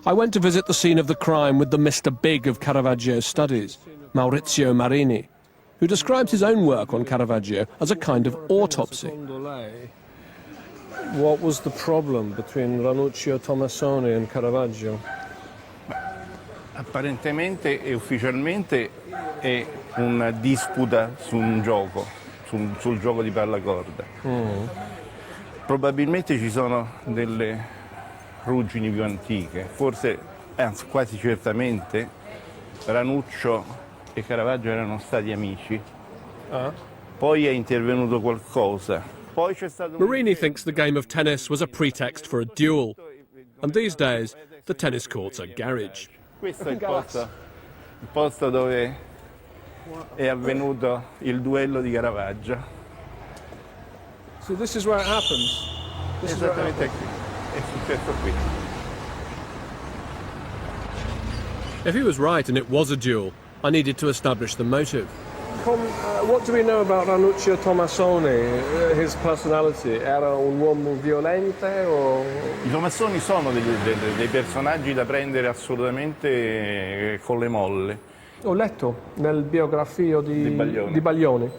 I went to visit the scene of the crime with the Mr. Big of Caravaggio's studies, Maurizio Marini, who describes his own work on Caravaggio as a kind of autopsy. What was the problem between Ranuccio Tomassoni and Caravaggio? Apparentemente e ufficialmente è una disputa su un gioco, sul gioco di pallacorda. Probabilmente ci sono delle ruggini più antiche, forse, anzi quasi certamente, Ranuccio e Caravaggio erano stati amici, poi è intervenuto qualcosa. Poi c'è stato Marini thinks the game of tennis was a pretext for a duel, and these days the tennis court's a garage. Questo è il posto dove è avvenuto il duello di Caravaggio. So this is where it happens? Esattamente qui, è successo qui. If he was right and it was a duel, I needed to establish the motive. What do we know about Ranuccio Tomassoni, his personality? Era un uomo violente o... I Tomassoni sono dei personaggi da prendere assolutamente con le molle. Ho letto nel biografio di Baglioni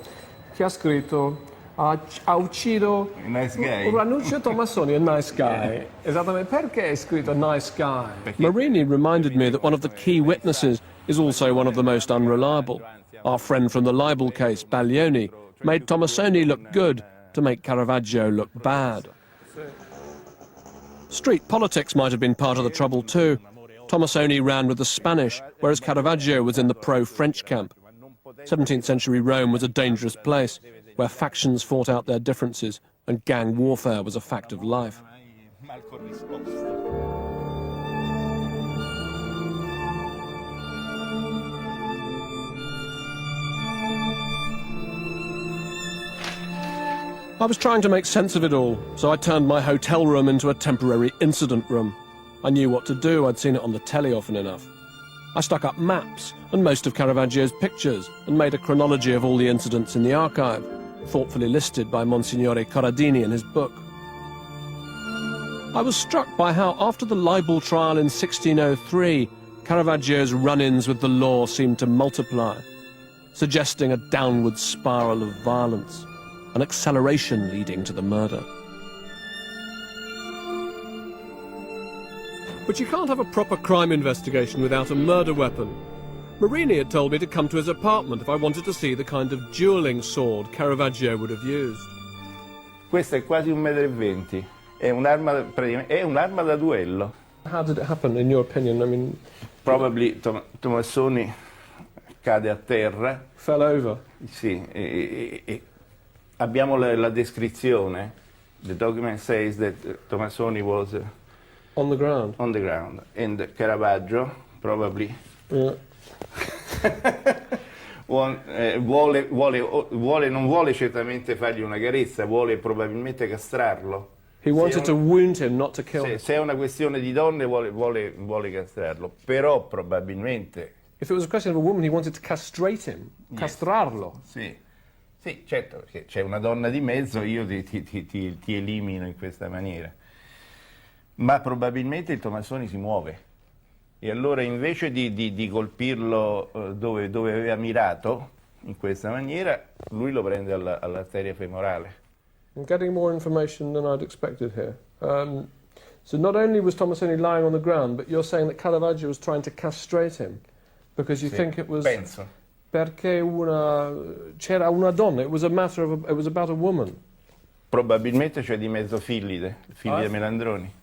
che ha scritto ha ucciso Nice guy. Ranuccio Tomassoni, a nice guy. Esattamente, perché hai scritto a nice guy? Marini reminded me that one of the key witnesses is also one of the most unreliable. Our friend from the libel case, Baglioni, made Tomassoni look good to make Caravaggio look bad. Street politics might have been part of the trouble too. Tomassoni ran with the Spanish, whereas Caravaggio was in the pro-French camp. 17th century Rome was a dangerous place, where factions fought out their differences and gang warfare was a fact of life. I was trying to make sense of it all, so I turned my hotel room into a temporary incident room. I knew what to do, I'd seen it on the telly often enough. I stuck up maps and most of Caravaggio's pictures and made a chronology of all the incidents in the archive, thoughtfully listed by Monsignore Corradini in his book. I was struck by how after the libel trial in 1603, Caravaggio's run-ins with the law seemed to multiply, suggesting a downward spiral of violence, an acceleration leading to the murder. But you can't have a proper crime investigation without a murder weapon. Marini had told me to come to his apartment if I wanted to see the kind of dueling sword Caravaggio would have used. Questa è quasi 1,20 m. È un'arma da duello. How did it happen, in your opinion? I mean, probably Tomassoni cade a terra. Fell over. Sì, e abbiamo la descrizione. The document says that Tomassoni was on the ground. On the ground, and Caravaggio probably. Yeah. Non vuole certamente fargli una carezza, vuole probabilmente castrarlo. He wanted to wound him, not to kill him. Se è una questione di donne vuole castrarlo, però probabilmente... If it was a question of a woman, he wanted to castrate him, castrarlo. Sì, certo, perché c'è una donna di mezzo, io ti elimino in questa maniera. Ma probabilmente il Tomassoni si muove. E allora invece di colpirlo dove aveva mirato, in questa maniera, lui lo prende all'arteria femorale. I'm getting more information than I'd expected here. So not only was Tomassoni lying on the ground, but you're saying that Caravaggio was trying to castrate him, because you think it was... Penso. Perché c'era una donna, it was about a woman. Probabilmente c'è di mezzo Fillide Melandroni,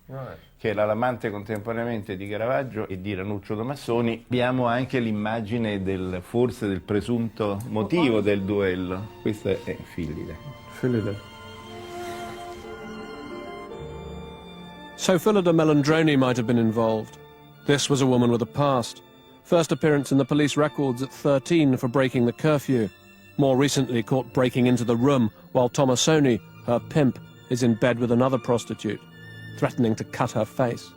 che era l'amante contemporaneamente di Caravaggio e di Ranuccio Tomassoni. Abbiamo anche l'immagine forse del presunto motivo del duello. Questa è Fillide. So Fillide Melandroni might have been involved. This was a woman with a past. First appearance in the police records at 13 for breaking the curfew. More recently caught breaking into the room while Tomassoni, her pimp, is in bed with another prostitute, threatening to cut her face.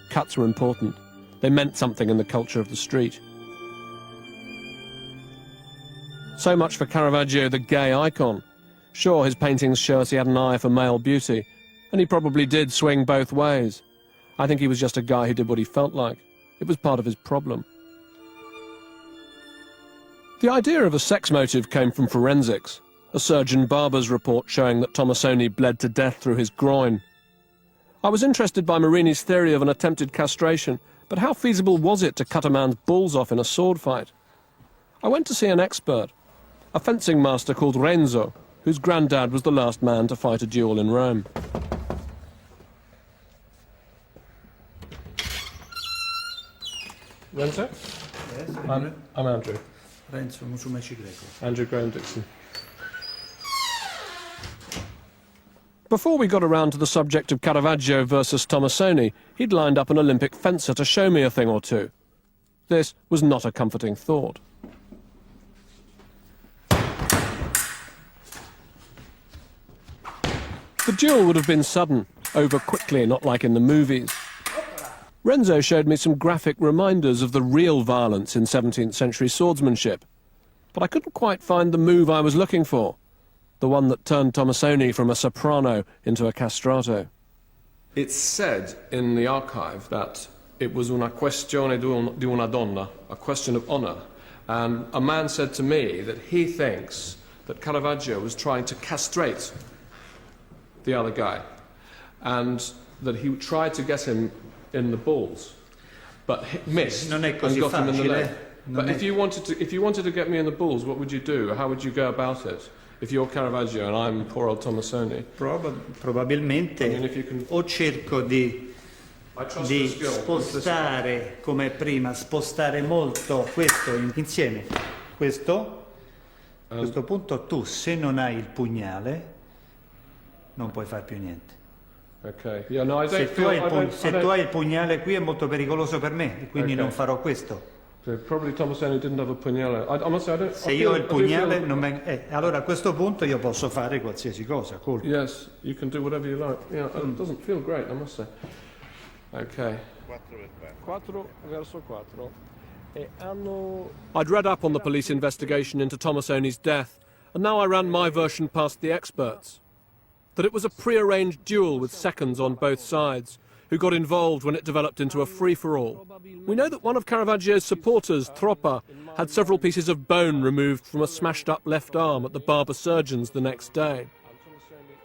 Cuts were important. They meant something in the culture of the street. So much for Caravaggio, the gay icon. Sure, his paintings show us he had an eye for male beauty, and he probably did swing both ways. I think he was just a guy who did what he felt like. It was part of his problem. The idea of a sex motive came from forensics, a surgeon barber's report showing that Tomasoni bled to death through his groin. I was interested by Marini's theory of an attempted castration, but how feasible was it to cut a man's balls off in a sword fight? I went to see an expert, a fencing master called Renzo, whose granddad was the last man to fight a duel in Rome. Renzo? Yes, I'm Andrew. Renzo, Musumeci Greco. Andrew Graham Dixon. Before we got around to the subject of Caravaggio versus Tomasoni, he'd lined up an Olympic fencer to show me a thing or two. This was not a comforting thought. The duel would have been sudden, over quickly, not like in the movies. Renzo showed me some graphic reminders of the real violence in 17th century swordsmanship, but I couldn't quite find the move I was looking for, the one that turned Tomasoni from a soprano into a castrato. It's said in the archive that it was una questione di una donna, a question of honor, and a man said to me that he thinks that Caravaggio was trying to castrate the other guy, and that he tried to get him in the balls, but missed Non è and così got him in the leg. facile. But if you wanted to get me in the balls, what would you do? How would you go about it? If you're Caravaggio and I'm poor old Tomasoni. Probabilmente I mean, if you can- o cerco di I trust your skill. spostare come prima, spostare molto questo insieme. Questo, a questo punto tu, se non hai il pugnale, non puoi fare più niente. Okay. Yeah, no, I don't Se feel... tu hai il pugnale qui è molto pericoloso per me e quindi Ok. non farò questo. So probably Tomasoni didn't have a pugnale. I must say, I don't... Se I io ho feel- il I do pugnale, feel- non allora a questo punto io posso fare qualsiasi cosa, colpo. Yes, you can do whatever you like. Yeah, it doesn't feel great, I must say. Okay. 4 verso 4. I'd read up on the police investigation into Tomasoni's death, and now I ran my version past the experts. That it was a pre-arranged duel with seconds on both sides, who got involved when it developed into a free-for-all. We know that one of Caravaggio's supporters, Troppa, had several pieces of bone removed from a smashed-up left arm at the barber surgeon's the next day.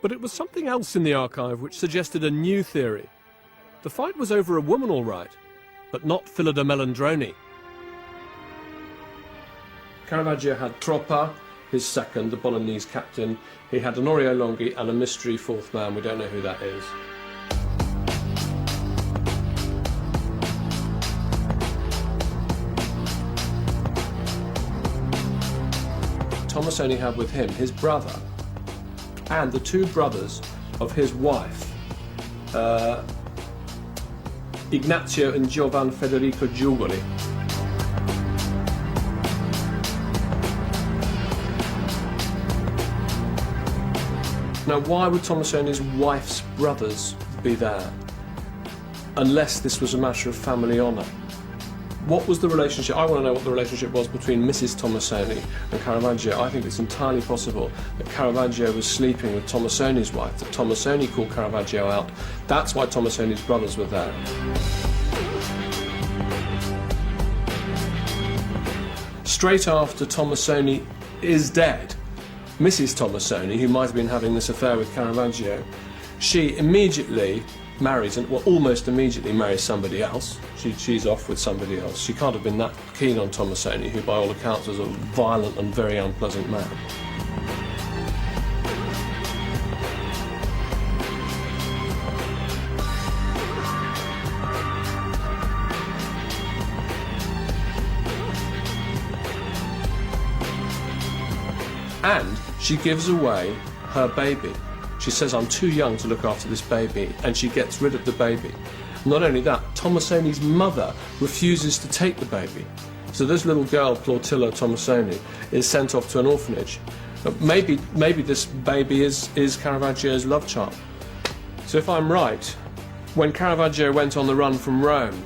But it was something else in the archive which suggested a new theory. The fight was over a woman, all right, but not Phillida Melandroni. Caravaggio had Troppa, his second, the Bolognese captain. He had Honorio Longhi and a mystery fourth man. We don't know who that is. Tomasoni had with him his brother and the two brothers of his wife, Ignazio and Giovan Federico Giugoli. Now, why would Tomasoni's wife's brothers be there? Unless this was a matter of family honour. What was the relationship? I want to know what the relationship was between Mrs. Tomasoni and Caravaggio. I think it's entirely possible that Caravaggio was sleeping with Tomasoni's wife, that Tomasoni called Caravaggio out. That's why Tomasoni's brothers were there. Straight after Tomasoni is dead, Mrs. Tomasoni, who might have been having this affair with Caravaggio, she immediately marries, and well, almost immediately marries somebody else. She's off with somebody else. She can't have been that keen on Tomasoni, who by all accounts was a violent and very unpleasant man. And she gives away her baby. She says, I'm too young to look after this baby, and she gets rid of the baby. Not only that, Tomasoni's mother refuses to take the baby. So this little girl, Plautilla Tomasoni, is sent off to an orphanage. But maybe this baby is Caravaggio's love child. So if I'm right, when Caravaggio went on the run from Rome,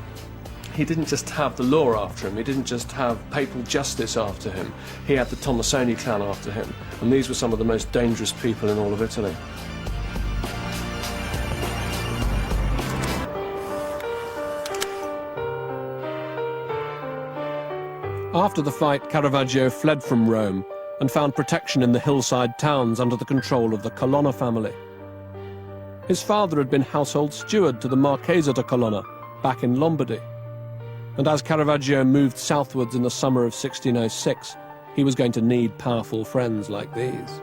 he didn't just have the law after him, he didn't just have papal justice after him, he had the Tomasoni clan after him, and these were some of the most dangerous people in all of Italy. After the fight, Caravaggio fled from Rome and found protection in the hillside towns under the control of the Colonna family. His father had been household steward to the Marchesa de Colonna back in Lombardy. And as Caravaggio moved southwards in the summer of 1606, he was going to need powerful friends like these.